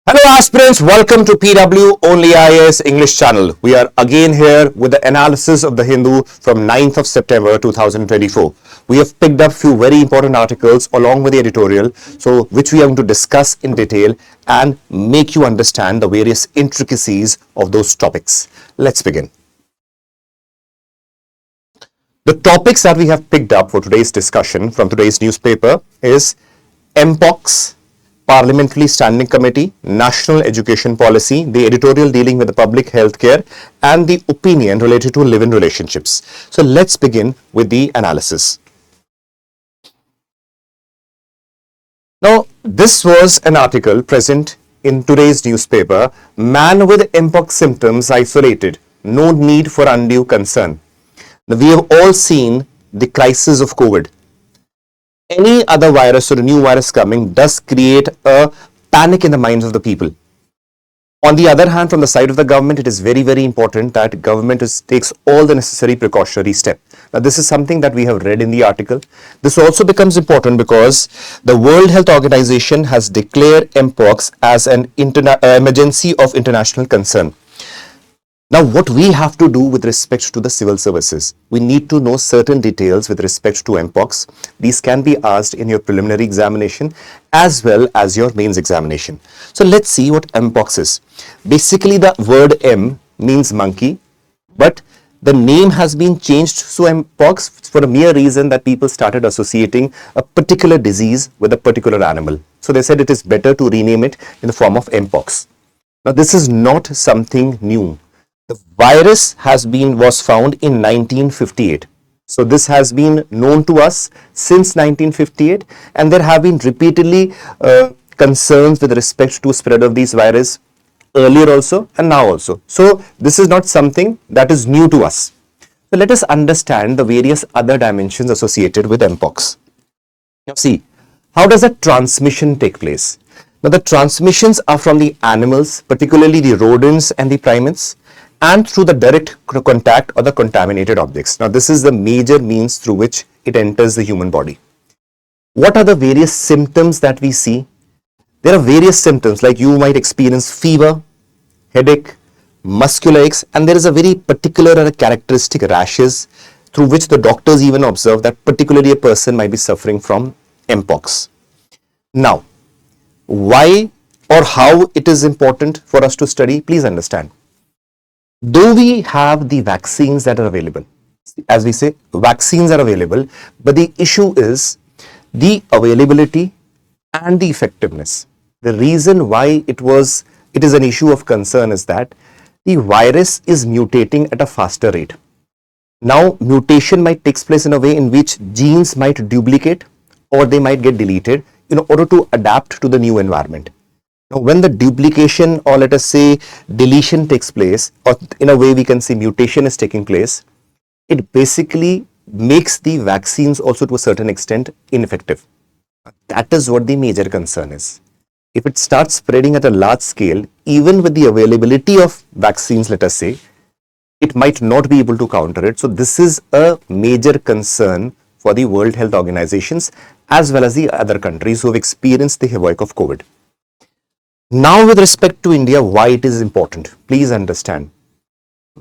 Hello aspirants, welcome to PW OnlyIAS English channel. We are again here with the analysis of the Hindu from 9th of September 2024. We have picked up few very important articles along with the editorial, which we are going to discuss in detail and make you understand the various intricacies of those topics. Let's begin. The topics that we have picked up for today's discussion from today's newspaper is MPOX, Parliamentary Standing Committee, National Education Policy, the editorial dealing with the public health care, and the opinion related to live-in relationships. So let's begin with the analysis. Now, this was an article present in today's newspaper. Man with MPOX symptoms isolated. No need for undue concern. Now, we have all seen the crisis of COVID. Any other virus or a new virus coming does create a panic in the minds of the people. On the other hand, from the side of the government, it is very, very important that government takes all the necessary precautionary steps. Now, this is something that we have read in the article. This also becomes important because the World Health Organization has declared MPOX as an emergency of international concern. Now, what we have to do with respect to the civil services, we need to know certain details with respect to MPOX. These can be asked in your preliminary examination as well as your mains examination. So let's see what MPOX is. Basically, the word M means monkey, but the name has been changed to MPOX for a mere reason that people started associating a particular disease with a particular animal. So they said it is better to rename it in the form of MPOX. Now, this is not something new. The virus was found in 1958. So this has been known to us since 1958, and there have been repeatedly concerns with respect to spread of these virus earlier also and now also. So this is not something that is new to us. So let us understand the various other dimensions associated with MPOX. Now see, how does a transmission take place? Now the transmissions are from the animals, particularly the rodents and the primates, and through the direct contact or the contaminated objects. Now, this is the major means through which it enters the human body. What are the various symptoms that we see? There are various symptoms, like you might experience fever, headache, muscular aches, and there is a very particular and characteristic rashes through which the doctors even observe that particularly a person might be suffering from MPOX. Now, why or how it is important for us to study? Please understand. Though we have the vaccines that are available, as we say, vaccines are available, but the issue is the availability and the effectiveness. The reason why it is an issue of concern is that the virus is mutating at a faster rate. Now, mutation might take place in a way in which genes might duplicate or they might get deleted in order to adapt to the new environment. Now, when the duplication or let us say deletion takes place, or in a way we can say mutation is taking place, it basically makes the vaccines also to a certain extent ineffective. That is what the major concern is. If it starts spreading at a large scale, even with the availability of vaccines, let us say, it might not be able to counter it. So this is a major concern for the World Health Organizations as well as the other countries who have experienced the havoc of COVID. Now, with respect to India, why it is important, please understand.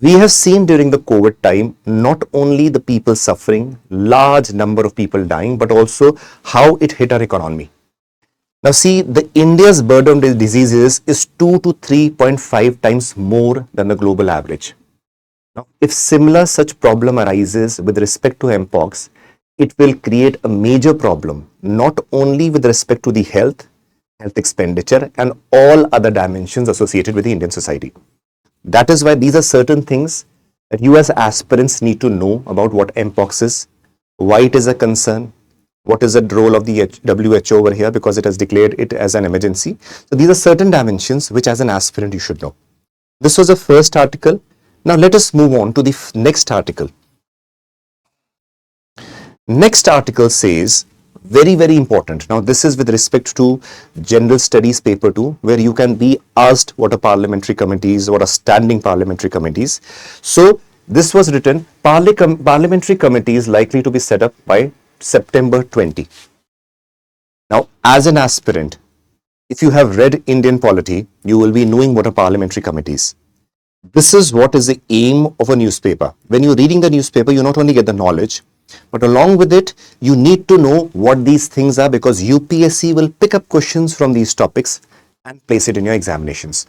We have seen during the COVID time, not only the people suffering, large number of people dying, but also how it hit our economy. Now see, the India's burden of diseases is 2 to 3.5 times more than the global average. Now, if similar such problem arises with respect to MPOX, it will create a major problem, not only with respect to the health expenditure and all other dimensions associated with the Indian society. That is why these are certain things that you as aspirants need to know about what MPOX is, why it is a concern, what is the role of the WHO over here because it has declared it as an emergency. So these are certain dimensions which as an aspirant you should know. This was the first article. Now let us move on to the next article. Next article says, very, very important. Now, this is with respect to General Studies Paper 2, where you can be asked what are parliamentary committees, what are standing parliamentary committees. So, this was written, parliamentary committee is likely to be set up by September 20. Now, as an aspirant, If you have read Indian polity, you will be knowing what a parliamentary committee is. This is what is the aim of a newspaper. When you're reading the newspaper, you not only get the knowledge, but along with it, you need to know what these things are, because UPSC will pick up questions from these topics and place it in your examinations.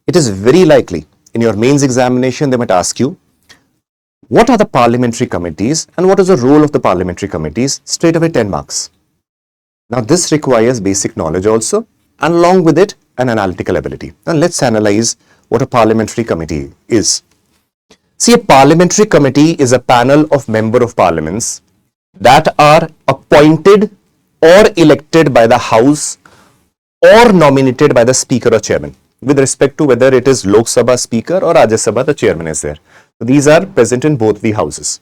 It is very likely in your mains examination, they might ask you, what are the parliamentary committees and what is the role of the parliamentary committees? Straight away 10 marks. Now this requires basic knowledge also, and along with it, an analytical ability. Now let's analyze what a parliamentary committee is. See, a parliamentary committee is a panel of member of parliaments that are appointed or elected by the House or nominated by the Speaker or Chairman, with respect to whether it is Lok Sabha Speaker or Rajya Sabha, the Chairman is there. So these are present in both the houses.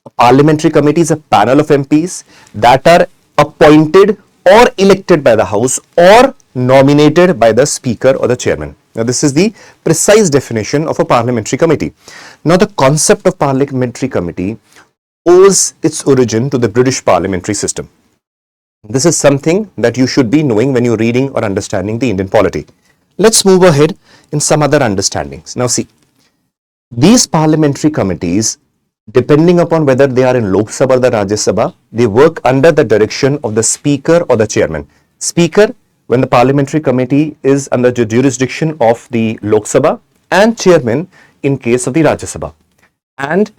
A parliamentary committee is a panel of MPs that are appointed or elected by the House or nominated by the Speaker or the Chairman. Now, this is the precise definition of a parliamentary committee. Now, the concept of parliamentary committee owes its origin to the British parliamentary system. This is something that you should be knowing when you're reading or understanding the Indian polity. Let's move ahead in some other understandings. Now, see, these parliamentary committees, depending upon whether they are in Lok Sabha or the Rajya Sabha, they work under the direction of the Speaker or the Chairman. Speaker, when the parliamentary committee is under the jurisdiction of the Lok Sabha, and Chairman in case of the Rajya Sabha, and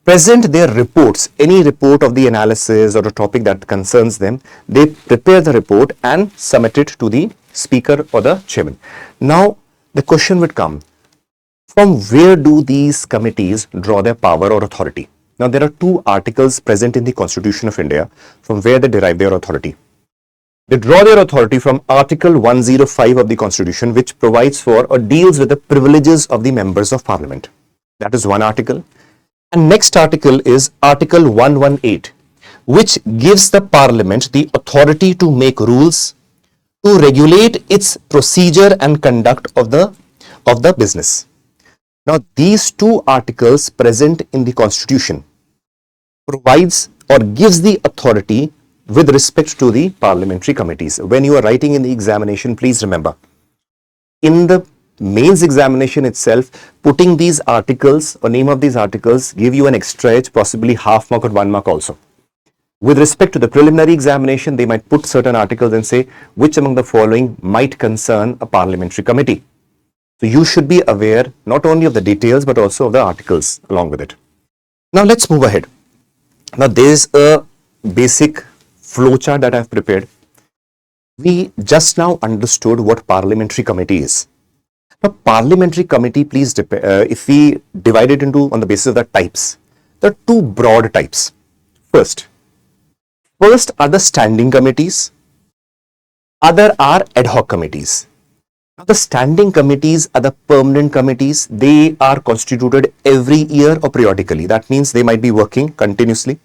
present their reports, any report of the analysis or a topic that concerns them, they prepare the report and submit it to the Speaker or the Chairman. Now, the question would come, from where do these committees draw their power or authority? Now, there are two articles present in the Constitution of India from where they derive their authority. They draw their authority from Article 105 of the Constitution, which provides for or deals with the privileges of the members of Parliament. That is one article. And next article is Article 118, which gives the Parliament the authority to make rules, to regulate its procedure and conduct of the business. Now, these two articles present in the Constitution provides or gives the authority with respect to the parliamentary committees. When you are writing in the examination, please remember, in the mains examination itself, putting these articles or name of these articles give you an extra edge, possibly half mark or 1 mark also. With respect to the preliminary examination, they might put certain articles and say which among the following might concern a parliamentary committee. So you should be aware not only of the details but also of the articles along with it. Now let's move ahead. Now there is a basic flowchart that I have prepared. We just now understood what parliamentary committee is. Now, parliamentary committee, please, if we divide it into on the basis of the types, there are two broad types. First are the standing committees. Other are ad hoc committees. Now, the standing committees are the permanent committees. They are constituted every year or periodically. That means they might be working continuously.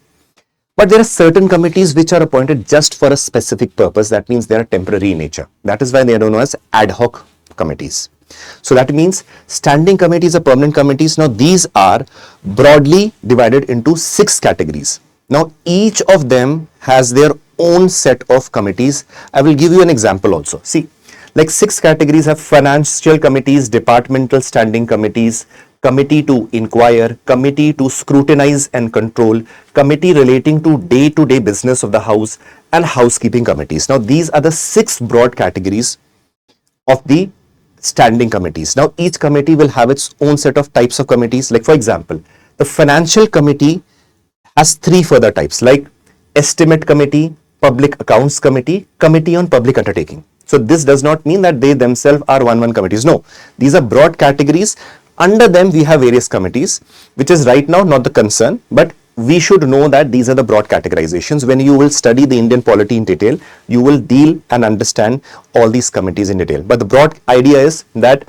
But there are certain committees which are appointed just for a specific purpose. That means they are temporary in nature. That is why they are known as ad hoc committees. So that means standing committees are permanent committees. Now these are broadly divided into 6 categories. Now each of them has their own set of committees. I will give you an example also. See, like 6 categories have financial committees, departmental standing committees, committee to inquire, committee to scrutinize and control, committee relating to day-to-day business of the house, and housekeeping committees. Now these are the 6 broad categories of the standing committees. Now each committee will have its own set of types of committees. Like for example, the financial committee has 3 further types, like estimate committee, public accounts committee, committee on public undertaking. So this does not mean that they themselves are one committees. No, these are broad categories. Under them we have various committees, which is right now not the concern, but we should know that these are the broad categorizations. When you will study the Indian polity in detail, you will deal and understand all these committees in detail. But the broad idea is that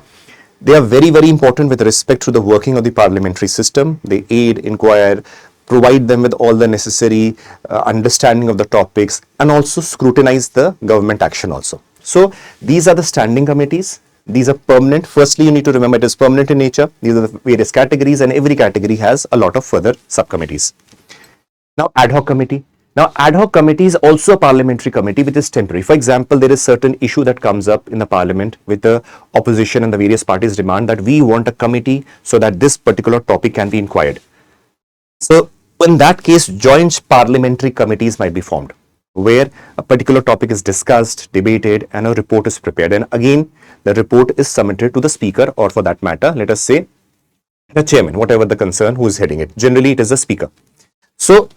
they are very, very important with respect to the working of the parliamentary system. They aid, inquire, provide them with all the necessary understanding of the topics, and also scrutinize the government action also. So these are the standing committees. These are permanent. Firstly, you need to remember it is permanent in nature. These are the various categories, and every category has a lot of further subcommittees. Now, ad hoc committee. Now, ad hoc committee is also a parliamentary committee which is temporary. For example, there is certain issue that comes up in the parliament with the opposition and the various parties demand that we want a committee so that this particular topic can be inquired. So, in that case, joint parliamentary committees might be formed where a particular topic is discussed, debated, and a report is prepared. And again, the report is submitted to the speaker, or for that matter, let us say the chairman, whatever the concern, who is heading it. Generally, it is the speaker. So,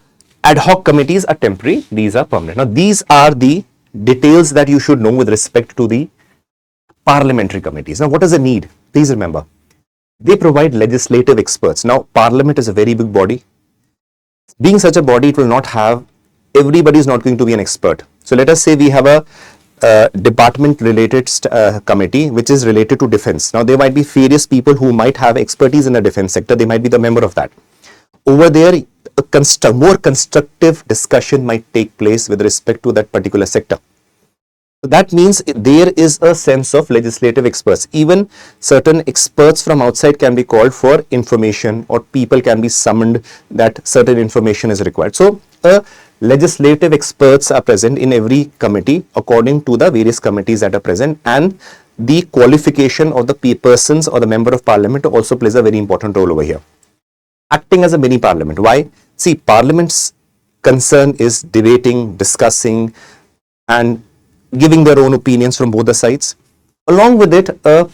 ad hoc committees are temporary, these are permanent. Now, these are the details that you should know with respect to the parliamentary committees. Now, what is the need? Please remember, they provide legislative experts. Now, Parliament is a very big body. Being such a body, it will not have, everybody is not going to be an expert. So, let us say we have a department related committee which is related to defense. Now, there might be various people who might have expertise in the defense sector. They might be the member of that. Over there, a more constructive discussion might take place with respect to that particular sector. So that means there is a sense of legislative experts. Even certain experts from outside can be called for information, or people can be summoned that certain information is required. So legislative experts are present in every committee according to the various committees that are present, and the qualification of the persons or the member of parliament also plays a very important role over here. Acting as a mini parliament. Why? See, parliament's concern is debating, discussing, and giving their own opinions from both the sides. Along with it, a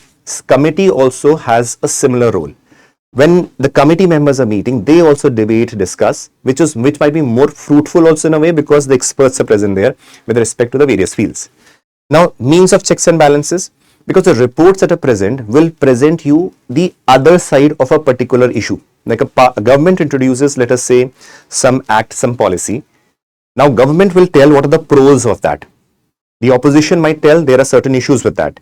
committee also has a similar role. When the committee members are meeting, they also debate, discuss, which might be more fruitful also in a way, because the experts are present there with respect to the various fields. Now, means of checks and balances, because the reports that are present will present you the other side of a particular issue. Like a government introduces, let us say, some act, some policy. Now, government will tell what are the pros of that. The opposition might tell there are certain issues with that.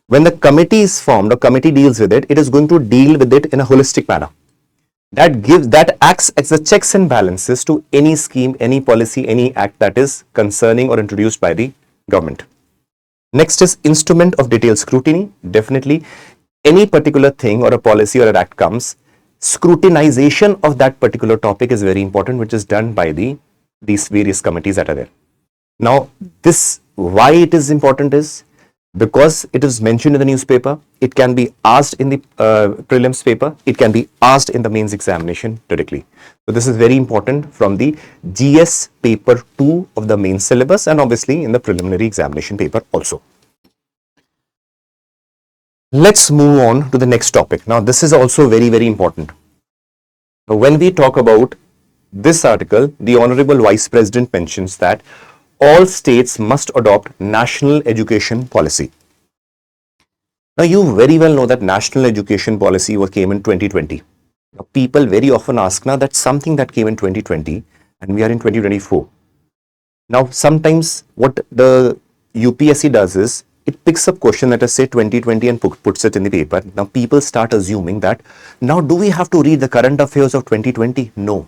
When the committee is formed or committee deals with it, it is going to deal with it in a holistic manner. That acts as the checks and balances to any scheme, any policy, any act that is concerning or introduced by the government. Next is instrument of detailed scrutiny. Definitely, any particular thing or a policy or an act comes, scrutinization of that particular topic is very important, which is done by these various committees that are there. Now, why it is important is because it is mentioned in the newspaper. It can be asked in the prelims paper. It can be asked in the mains examination directly. So this is very important from the GS paper 2 of the main syllabus, and obviously in the preliminary examination paper also. Let's move on to the next topic. Now, this is also very, very important. Now, when we talk about this article, the Honorable Vice President mentions that all states must adopt national education policy. Now, you very well know that national education policy came in 2020. Now, people very often ask, now that's something that came in 2020 and we are in 2024. Now, sometimes what the UPSC does is, it picks up question, let us say 2020, and puts it in the paper. Now, people start assuming that, now do we have to read the current affairs of 2020? No.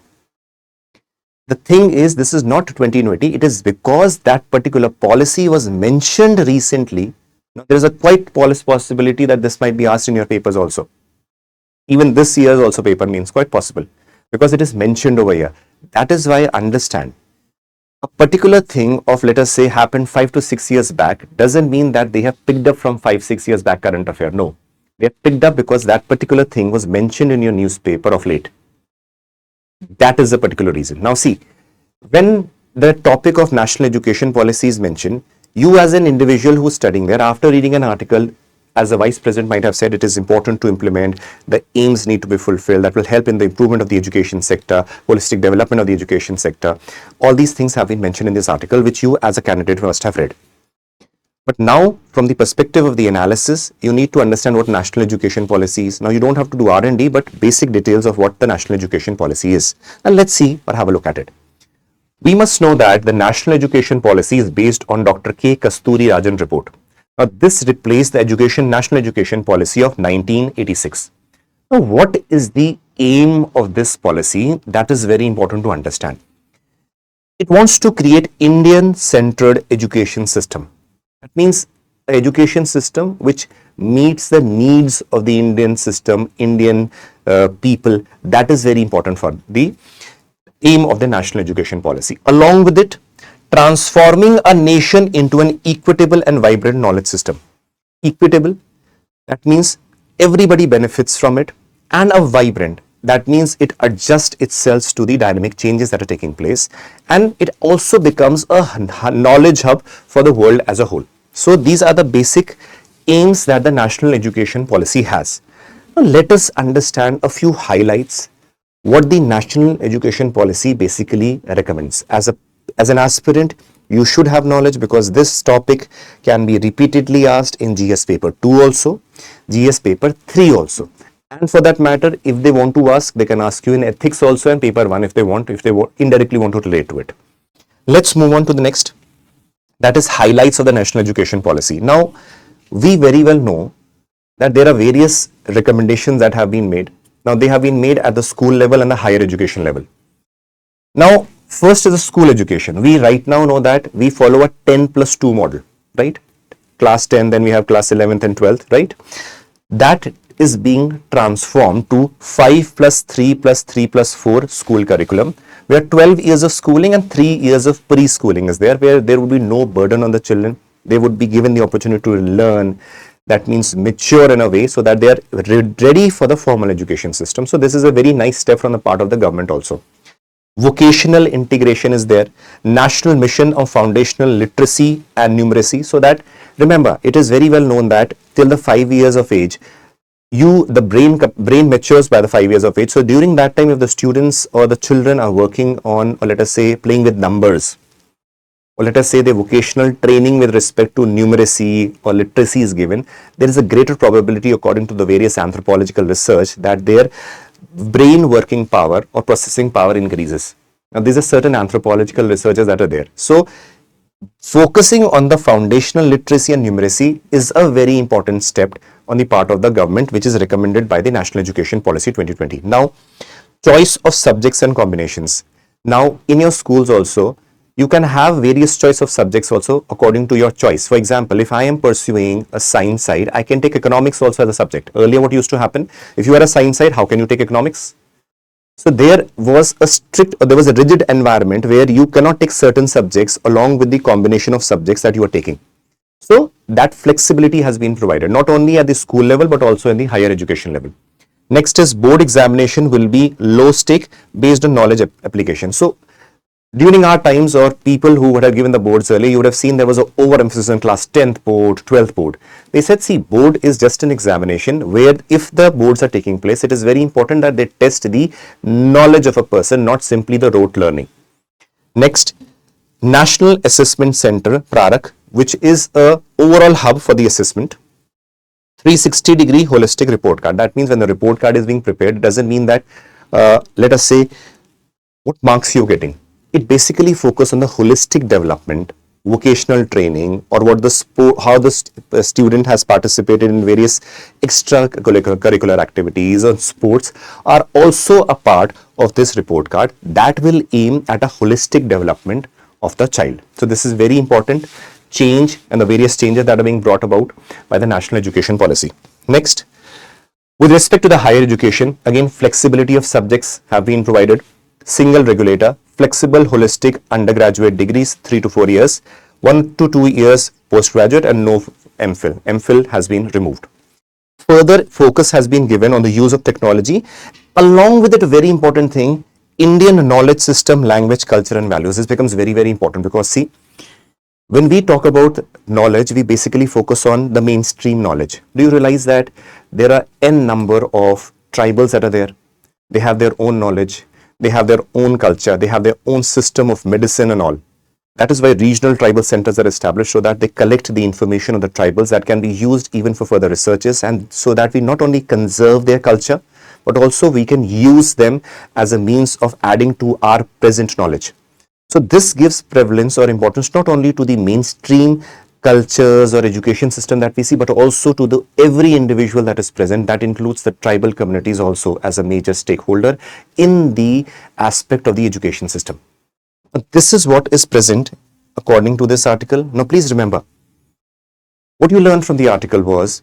The thing is, this is not 2020. It is because that particular policy was mentioned recently. Now, there is a quite possibility that this might be asked in your papers also. Even this year's also paper means quite possible, because it is mentioned over here. That is why I understand. A particular thing of, let us say, happened 5 to 6 years back doesn't mean that they have picked up from 5-6 years back current affair. No, they have picked up because that particular thing was mentioned in your newspaper of late. That is the particular reason. Now see, when the topic of national education policy is mentioned, you as an individual who is studying there, after reading an article, as the Vice President might have said, it is important to implement, the aims need to be fulfilled, that will help in the improvement of the education sector, holistic development of the education sector. All these things have been mentioned in this article, which you as a candidate must have read. But now, from the perspective of the analysis, you need to understand what national education policy is. Now, you don't have to do R&D, but basic details of what the national education policy is. And let's see or have a look at it. We must know that the national education policy is based on Dr. K. Kasturi Rajan report. Now, this replaced the national education policy of 1986. Now, what is the aim of this policy? That is very important to understand. It wants to create Indian-centered education system. That means an education system which meets the needs of the Indian system, Indian people. That is very important for the aim of the national education policy. Along with it, transforming a nation into an equitable and vibrant knowledge system. Equitable, that means everybody benefits from it, and a vibrant, that means it adjusts itself to the dynamic changes that are taking place, and it also becomes a knowledge hub for the world as a whole. So these are the basic aims that the national education policy has. Now let us understand a few highlights what the national education policy basically recommends. As an aspirant, you should have knowledge, because this topic can be repeatedly asked in GS paper 2 also, GS paper 3 also, and for that matter, if they want to ask, they can ask you in ethics also and paper 1 if they indirectly want to relate to it. Let's move on to the next, that is highlights of the national education policy. Now we very well know that there are various recommendations that have been made. Now they have been made at the school level and the higher education level. Now first is the school education. We right now know that we follow a 10+2 model, right? Class 10, then we have class 11th and 12th, right? That is being transformed to 5+3+3+4 school curriculum, where 12 years of schooling and 3 years of preschooling is there, where there would be no burden on the children. They would be given the opportunity to learn, that means mature in a way, so that they are ready for the formal education system. So this is a very nice step from the part of the government also. Vocational integration is there, national mission of foundational literacy and numeracy, so that, remember, it is very well known that till the 5 years of age, the brain matures by the 5 years of age. So during that time, if the students or the children are working on, or let us say playing with numbers, or let us say the vocational training with respect to numeracy or literacy is given, there is a greater probability, according to the various anthropological research, that their brain working power or processing power increases. Now these are certain anthropological researches that are there. So focusing on the foundational literacy and numeracy is a very important step on the part of the government, which is recommended by the National Education Policy 2020. Now, choice of subjects and combinations. Now, in your schools also, you can have various choice of subjects also according to your choice. For example, if I am pursuing a science side, I can take economics also as a subject. Earlier, what used to happen, if you are a science side, how can you take economics? So there was a rigid environment where you cannot take certain subjects along with the combination of subjects that you are taking. So that flexibility has been provided, not only at the school level, but also in the higher education level. Next is board examination will be low stake based on knowledge application. So during our times, or people who would have given the boards early, you would have seen there was an overemphasis on class 10th board, 12th board. They said, see, board is just an examination where if the boards are taking place, it is very important that they test the knowledge of a person, not simply the rote learning. Next, National Assessment Center, PRARAC, which is a overall hub for the assessment. 360-degree holistic report card. That means when the report card is being prepared, it doesn't mean that, let us say, what marks you're getting. It basically focuses on the holistic development, vocational training, or how the student has participated in various extracurricular activities or sports are also a part of this report card that will aim at a holistic development of the child. So this is very important change and the various changes that are being brought about by the National Education Policy. Next, with respect to the higher education, again, flexibility of subjects have been provided, single regulator, flexible holistic undergraduate degrees 3 to 4 years, 1 to 2 years postgraduate, and no MPhil. MPhil has been removed. Further focus has been given on the use of technology. Along with it, a very important thing, Indian knowledge system, language, culture and values. This becomes very, very important because see, when we talk about knowledge, we basically focus on the mainstream knowledge. Do you realize that there are n number of tribals that are there? They have their own knowledge. They have their own culture. They have their own system of medicine and all. That is why regional tribal centers are established, so that they collect the information of the tribals that can be used even for further researches, and so that we not only conserve their culture, but also we can use them as a means of adding to our present knowledge. So this gives prevalence or importance not only to the mainstream cultures or education system that we see, but also to the every individual that is present. That includes the tribal communities also as a major stakeholder in the aspect of the education system. This is what is present according to this article. Now please remember, what you learned from the article was,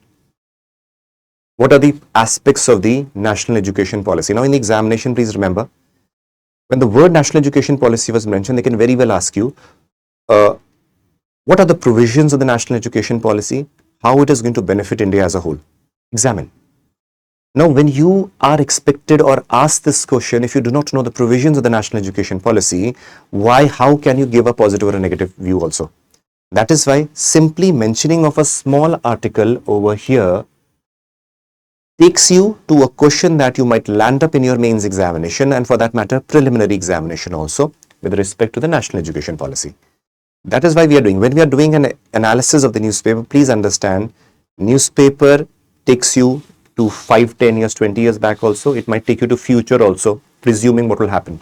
what are the aspects of the National Education Policy? Now in the examination, please remember, When the word national education policy was mentioned, they can very well ask you, what are the provisions of the national education policy, how it is going to benefit India as a whole. Examine. Now, when you are expected or asked this question, if you do not know the provisions of the national education policy, how can you give a positive or a negative view also? That is why simply mentioning of a small article over here takes you to a question that you might land up in your mains examination, and for that matter preliminary examination also, with respect to the national education policy. That is why when we are doing an analysis of the newspaper, please understand, newspaper takes you to 5, 10 years, 20 years back also. It might take you to future also, presuming what will happen.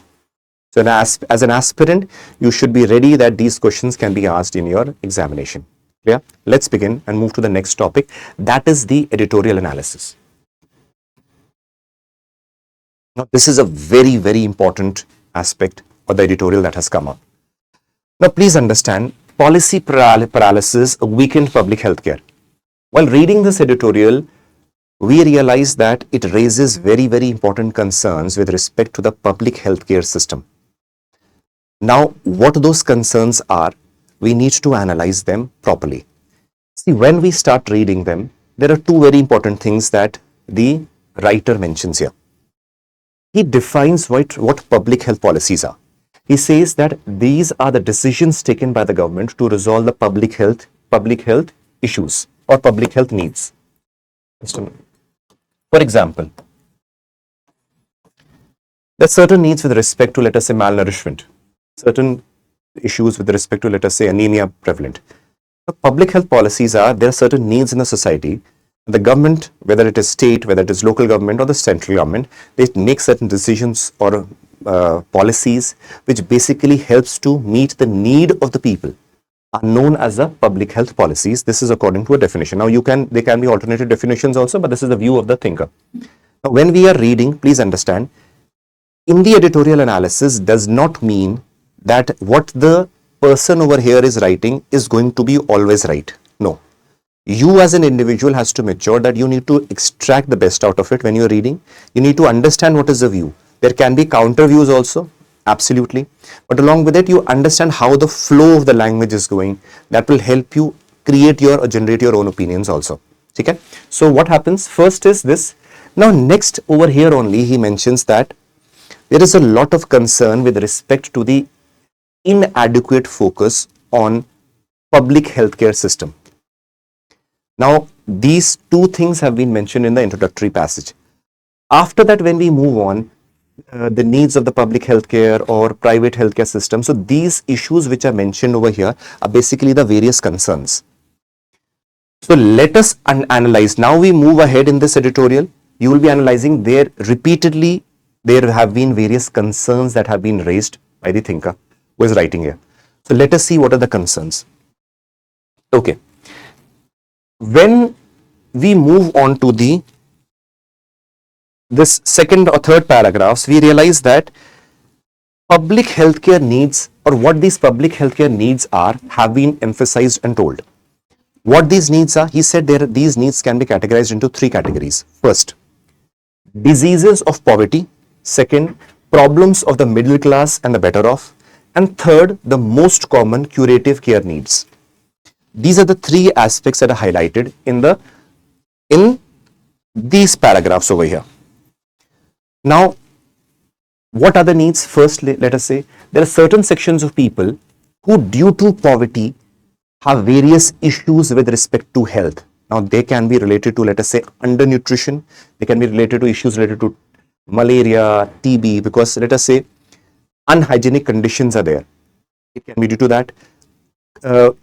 So as an aspirant, you should be ready that these questions can be asked in your examination. Clear? Let's begin and move to the next topic. That is the editorial analysis. Now, this is a very, very important aspect of the editorial that has come up. Now, please understand, policy paralysis weakened public health care. While reading this editorial, we realize that it raises very, very important concerns with respect to the public healthcare system. Now, what those concerns are, we need to analyze them properly. See, when we start reading them, there are two very important things that the writer mentions here. He defines what public health policies are. He says that these are the decisions taken by the government to resolve the public health issues or public health needs. For example, there are certain needs with respect to, let us say, malnourishment, certain issues with respect to, let us say, anemia prevalent. The public health policies are, there are certain needs in the society. The government, whether it is state, whether it is local government or the central government, they make certain decisions or policies which basically helps to meet the need of the people, are known as the public health policies. This is according to a definition. Now, there can be alternative definitions also, but this is the view of the thinker. Now, when we are reading, please understand, in the editorial analysis does not mean that what the person over here is writing is going to be always right. No. You as an individual has to mature that you need to extract the best out of it when you're reading. You need to understand what is the view. There can be counter views also, absolutely. But along with it, you understand how the flow of the language is going. That will help you create or generate your own opinions also. Okay? So what happens? First is this. Now next over here only, he mentions that there is a lot of concern with respect to the inadequate focus on public healthcare system. Now, these two things have been mentioned in the introductory passage. After that, when we move on, the needs of the public healthcare or private healthcare system. So, these issues which are mentioned over here are basically the various concerns. So, let us analyze. Now, we move ahead in this editorial. You will be analyzing there repeatedly. There have been various concerns that have been raised by the thinker who is writing here. So, let us see what are the concerns. Okay. When we move on to this second or third paragraphs, we realize that public healthcare needs, or what these public healthcare needs are, have been emphasized and told. What these needs are, he said these needs can be categorized into three categories. First, diseases of poverty. Second, problems of the middle class and the better off. And third, the most common curative care needs. These are the three aspects that are highlighted in these paragraphs over here. Now, what are the needs? First, let us say there are certain sections of people who, due to poverty, have various issues with respect to health. Now, they can be related to, let us say, undernutrition. They can be related to issues related to malaria, TB, because let us say unhygienic conditions are there. It can be due to that.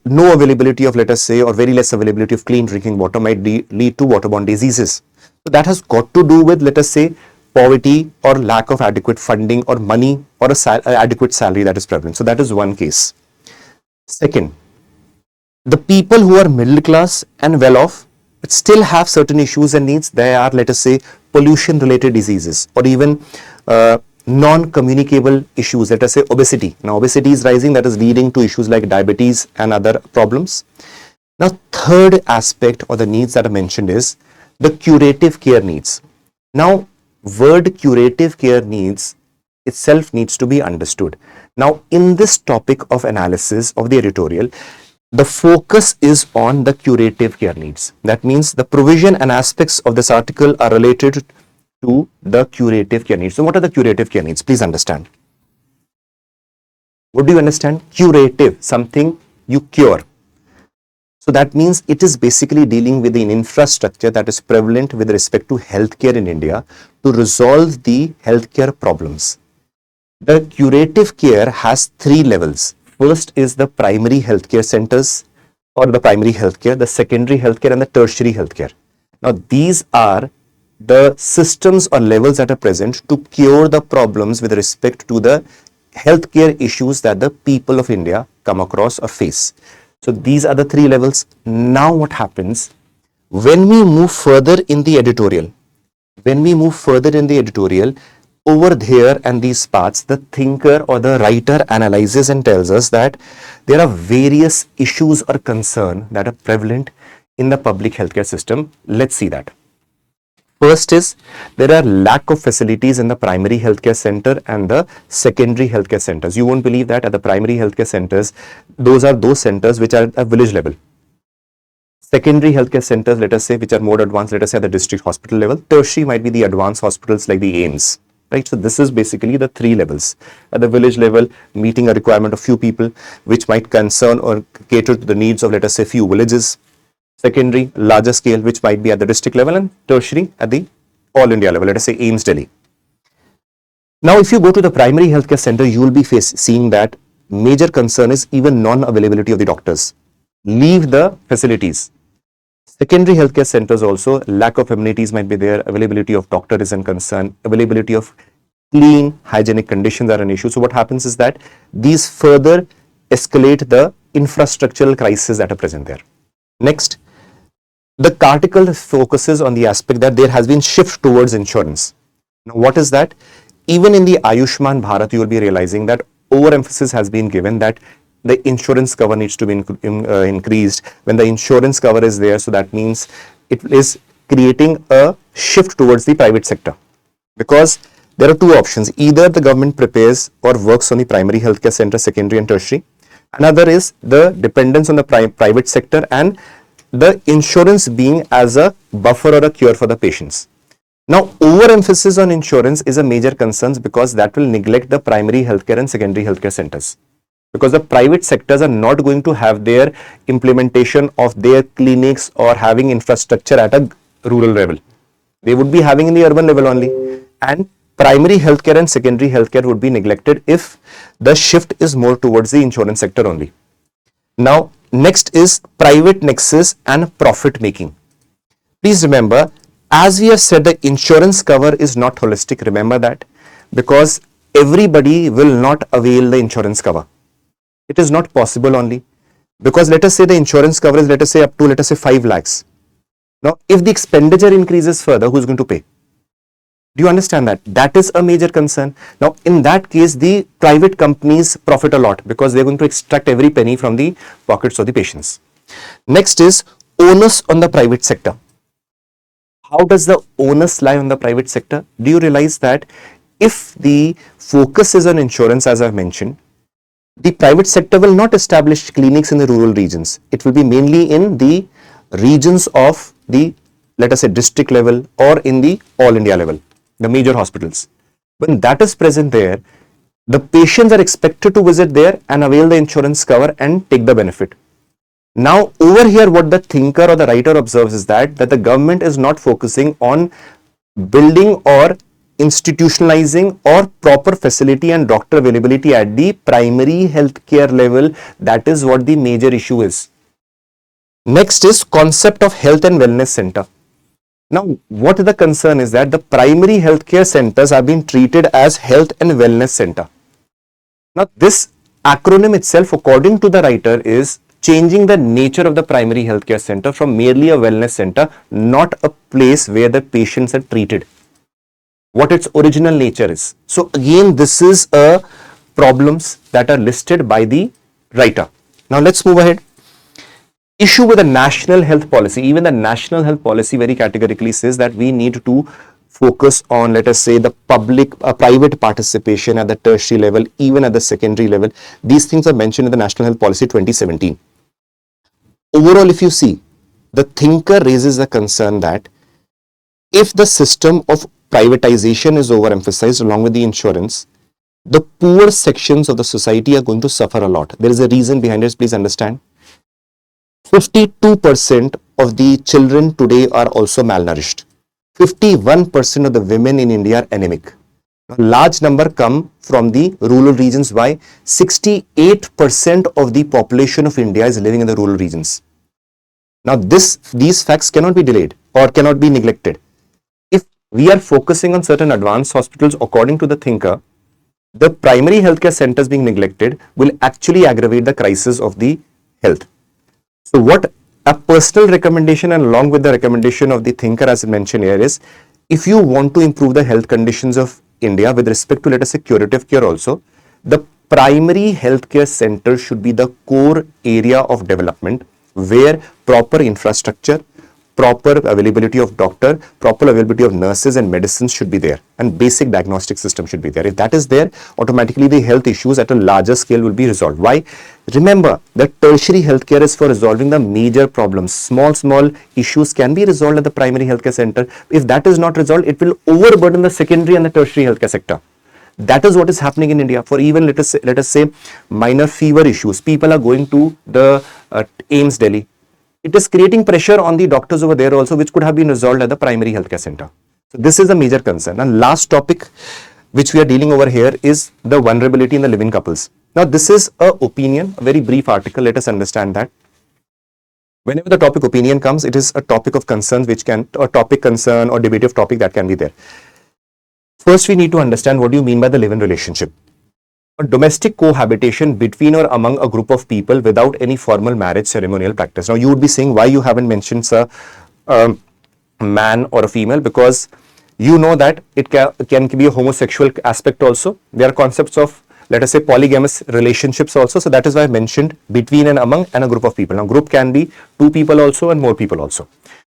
No availability of, let us say, or very less availability of clean drinking water might lead to waterborne diseases. So that has got to do with, let us say, poverty or lack of adequate funding or money or adequate salary that is prevalent. So that is one case. Second, the people who are middle class and well off but still have certain issues and needs. They are, let us say, pollution related diseases or even non-communicable issues, let us say obesity. Now obesity is rising, that is leading to issues like diabetes and other problems. Now third aspect or the needs that are mentioned is the curative care needs. Now word curative care needs itself needs to be understood. Now, in this topic of analysis of the editorial, the focus is on the curative care needs. That means the provision and aspects of this article are related to the curative care needs. So what are the curative care needs? Please understand. What do you understand? Curative, something you cure. So that means it is basically dealing with an infrastructure that is prevalent with respect to healthcare in India to resolve the healthcare problems. The curative care has three levels. First is the primary healthcare centers or the primary healthcare, the secondary healthcare and the tertiary healthcare. Now these are the systems or levels that are present to cure the problems with respect to the healthcare issues that the people of India come across or face. So these are the three levels. Now what happens when we move further in the editorial? Over there and these parts, the thinker or the writer analyzes and tells us that there are various issues or concern that are prevalent in the public healthcare system. Let's see that. First is there are lack of facilities in the primary healthcare center and the secondary healthcare centers. You won't believe that at the primary healthcare centers, those are those centers which are at village level. Secondary healthcare centers, let us say, which are more advanced, let us say at the district hospital level. Tertiary might be the advanced hospitals like the AIIMS. Right? So this is basically the three levels. At the village level, meeting a requirement of few people, which might concern or cater to the needs of, let us say, few villages. Secondary, larger scale, which might be at the district level, and tertiary at the all India level, let us say AIIMS Delhi. Now, if you go to the primary healthcare center, you will be seeing that major concern is even non-availability of the doctors. Leave the facilities. Secondary healthcare centers also, lack of amenities might be there, availability of doctor is a concern, availability of clean, hygienic conditions are an issue. So what happens is that these further escalate the infrastructural crisis that are present there. Next, the article focuses on the aspect that there has been shift towards insurance. Now, what is that? Even in the Ayushman Bharat, you will be realizing that overemphasis has been given that the insurance cover needs to be increased. When the insurance cover is there, so that means it is creating a shift towards the private sector. Because there are two options. Either the government prepares or works on the primary healthcare center, secondary and tertiary. Another is the dependence on the private sector and the insurance being as a buffer or a cure for the patients. Now, overemphasis on insurance is a major concern because that will neglect the primary healthcare and secondary healthcare centers. Because the private sectors are not going to have their implementation of their clinics or having infrastructure at a rural level. They would be having in the urban level only. And primary healthcare and secondary healthcare would be neglected if the shift is more towards the insurance sector only. Now, next is private nexus and profit making. Please remember, as we have said, the insurance cover is not holistic. Remember that, because everybody will not avail the insurance cover. It is not possible only because let us say the insurance cover is, let us say, up to, let us say, 5 lakhs. Now, if the expenditure increases further, who is going to pay? Do you understand that? That is a major concern. Now, in that case, the private companies profit a lot because they're going to extract every penny from the pockets of the patients. Next is onus on the private sector. How does the onus lie on the private sector? Do you realize that if the focus is on insurance, as I've mentioned, the private sector will not establish clinics in the rural regions. It will be mainly in the regions of the, let us say, district level or in the all India level, the major hospitals. When that is present there, the patients are expected to visit there and avail the insurance cover and take the benefit. Now, over here, what the thinker or the writer observes is that the government is not focusing on building or institutionalizing or proper facility and doctor availability at the primary healthcare level. That is what the major issue is. Next is concept of health and wellness center. Now, what the concern is that the primary healthcare centers are being treated as health and wellness center. Now, this acronym itself, according to the writer, is changing the nature of the primary healthcare center from merely a wellness center, not a place where the patients are treated. What its original nature is. So again, this is a problems that are listed by the writer. Now let's move ahead. Issue with the national health policy. Even the national health policy very categorically says that we need to focus on, let us say, the private participation at the tertiary level, even at the secondary level. These things are mentioned in the National Health Policy 2017. Overall, if you see, the thinker raises a concern that if the system of privatization is overemphasized along with the insurance, the poor sections of the society are going to suffer a lot. There is a reason behind it, please understand. 52% of the children today are also malnourished. 51% of the women in India are anemic. A large number come from the rural regions. Why? 68% of the population of India is living in the rural regions. Now, these facts cannot be delayed or cannot be neglected. If we are focusing on certain advanced hospitals, according to the thinker, the primary healthcare centers being neglected will actually aggravate the crisis of the health. So what a personal recommendation and along with the recommendation of the thinker as mentioned here is, if you want to improve the health conditions of India with respect to, let us say, curative care also, the primary healthcare center should be the core area of development where proper infrastructure, proper availability of doctor, proper availability of nurses and medicines should be there, and basic diagnostic system should be there. If that is there, automatically the health issues at a larger scale will be resolved. Why? Remember that tertiary healthcare is for resolving the major problems. Small issues can be resolved at the primary healthcare center. If that is not resolved, it will overburden the secondary and the tertiary healthcare sector. That is what is happening in India. For even let us say minor fever issues, people are going to the AIIMS Delhi. It is creating pressure on the doctors over there also, which could have been resolved at the primary healthcare center. So this is a major concern. And last topic which we are dealing over here is the vulnerability in the living couples. Now this is a opinion, a very brief article. Let us understand that. Whenever the topic opinion comes, it is a topic of concerns which can, or topic concern or debative topic that can be there. First, we need to understand what do you mean by the live-in relationship. A domestic cohabitation between or among a group of people without any formal marriage ceremonial practice. Now, you would be saying why you haven't mentioned a man or a female, because you know that it can be a homosexual aspect also. There are concepts of, let us say, polygamous relationships also. So that is why I mentioned between and among and a group of people. Now, group can be two people also and more people also,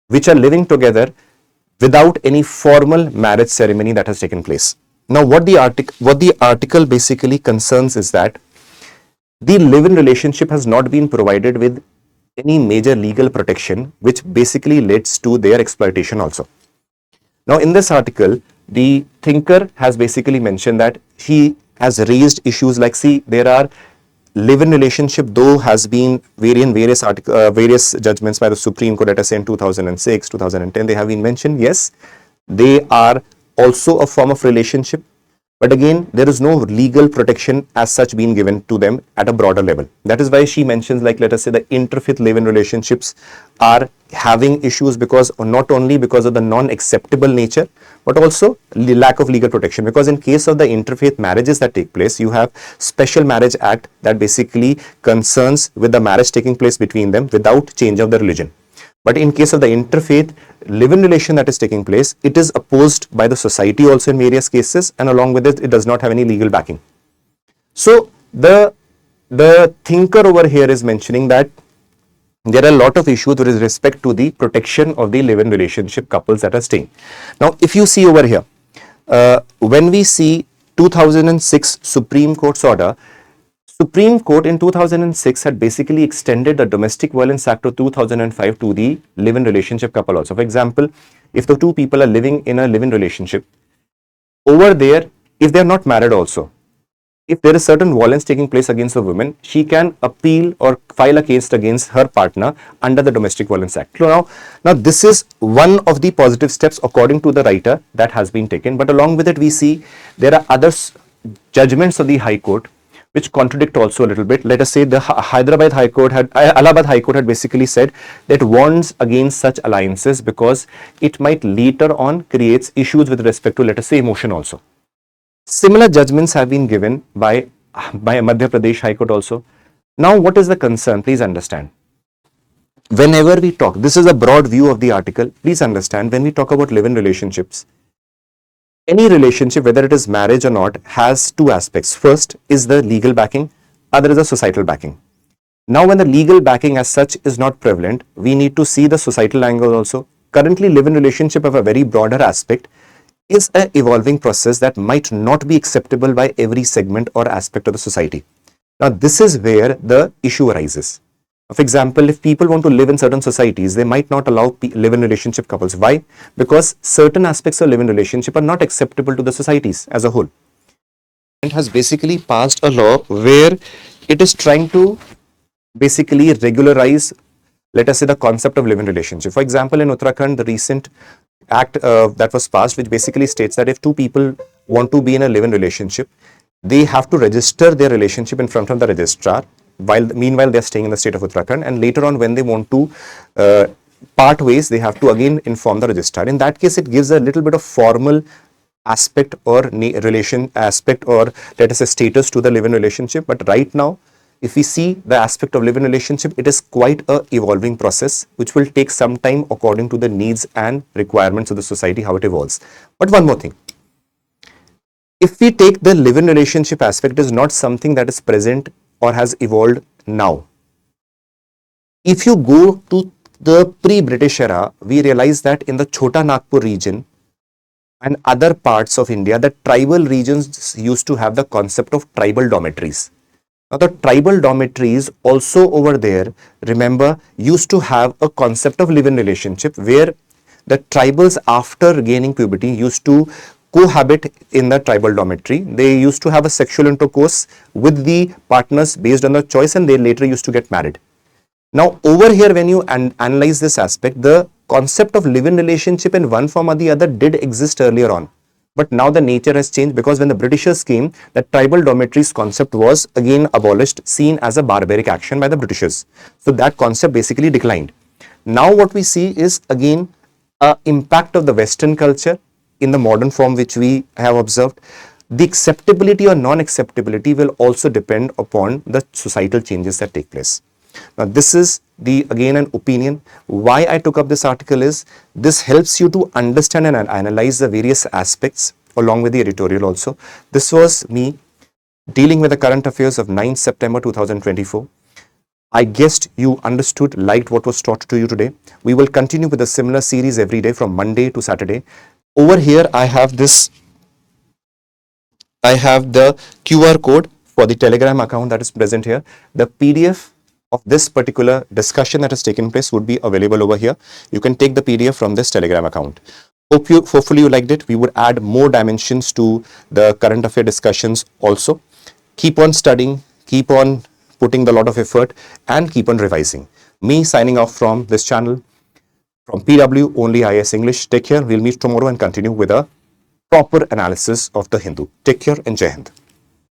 which are living together without any formal marriage ceremony that has taken place. Now, what the article basically concerns is that the live-in relationship has not been provided with any major legal protection, which basically leads to their exploitation also. Now, in this article, the thinker has basically mentioned that he has raised issues like, see, there are live-in relationship, though has been various judgments by the Supreme Court, let us say in 2006, 2010, they have been mentioned. Yes, they are also a form of relationship, but again, there is no legal protection as such being given to them at a broader level. That is why she mentions, like, let us say the interfaith live-in relationships are having issues because, or not only because of the non-acceptable nature, but also the lack of legal protection. Because in case of the interfaith marriages that take place, you have Special Marriage Act that basically concerns with the marriage taking place between them without change of the religion. But in case of the interfaith live-in relation that is taking place, it is opposed by the society also in various cases, and along with it, it does not have any legal backing. So the thinker over here is mentioning that there are a lot of issues with respect to the protection of the live-in relationship couples that are staying. Now, if you see over here, when we see 2006 Supreme Court's order, Supreme Court in 2006 had basically extended the Domestic Violence Act of 2005 to the live-in relationship couple also. For example, if the two people are living in a live-in relationship, over there, if they are not married also, if there is certain violence taking place against a woman, she can appeal or file a case against her partner under the Domestic Violence Act. Now this is one of the positive steps according to the writer that has been taken. But along with it, we see there are other judgments of the High Court which contradict also a little bit. Let us say the Allahabad High Court had basically said that warns against such alliances because it might later on creates issues with respect to, let us say, emotion also. Similar judgments have been given by Madhya Pradesh High Court also. Now, what is the concern? Please understand. Whenever we talk, this is a broad view of the article. Please understand, when we talk about live-in relationships, any relationship, whether it is marriage or not, has two aspects. First is the legal backing, other is the societal backing. Now, when the legal backing as such is not prevalent, we need to see the societal angle also. Currently, live-in relationship have a very broader aspect. is an evolving process that might not be acceptable by every segment or aspect of the society. Now, this is where the issue arises. For example, if people want to live in certain societies, they might not allow live-in relationship couples. Why? Because certain aspects of live-in relationship are not acceptable to the societies as a whole. It has basically passed a law where it is trying to basically regularize, let us say, the concept of live-in relationship. For example, in Uttarakhand, the recent act that was passed, which basically states that if two people want to be in a live-in relationship, they have to register their relationship in front of the registrar, while meanwhile they're staying in the state of Uttarakhand, and later on when they want to part ways, they have to again inform the registrar. In that case, it gives a little bit of formal aspect or relation aspect, or let us say status, to the live-in relationship. But right now, if we see the aspect of live-in relationship, it is quite a evolving process which will take some time according to the needs and requirements of the society, how it evolves. But one more thing, if we take the live-in relationship aspect, is not something that is present or has evolved now. If you go to the pre-British era, we realize that in the Chota Nagpur region and other parts of India, the tribal regions used to have the concept of tribal dormitories. Now, the tribal dormitories also over there, remember, used to have a concept of live-in relationship where the tribals, after gaining puberty, used to cohabit in the tribal dormitory. They used to have a sexual intercourse with the partners based on the choice, and they later used to get married. Now, over here, when you analyze this aspect, the concept of live-in relationship in one form or the other did exist earlier on. But now the nature has changed, because when the Britishers came, the tribal dormitories concept was again abolished, seen as a barbaric action by the Britishers. So that concept basically declined. Now what we see is again an impact of the Western culture in the modern form which we have observed. The acceptability or non-acceptability will also depend upon the societal changes that take place. Now, this is again an opinion. Why I took up this article is this helps you to understand and analyze the various aspects along with the editorial also. This was me dealing with the current affairs of 9th September 2024. I guessed you understood, liked what was taught to you today. We will continue with a similar series every day from Monday to Saturday. Over here, I have the QR code for the Telegram account that is present here. The PDF of this particular discussion that has taken place would be available over here. You can take the PDF from this Telegram account. Hopefully you liked it. We would add more dimensions to the current affair discussions also. Keep on studying, keep on putting a lot of effort, and keep on revising. Me signing off from this channel, from PW OnlyIAS English. Take care. We'll meet tomorrow and continue with a proper analysis of the Hindu. Take care and Jai Hind.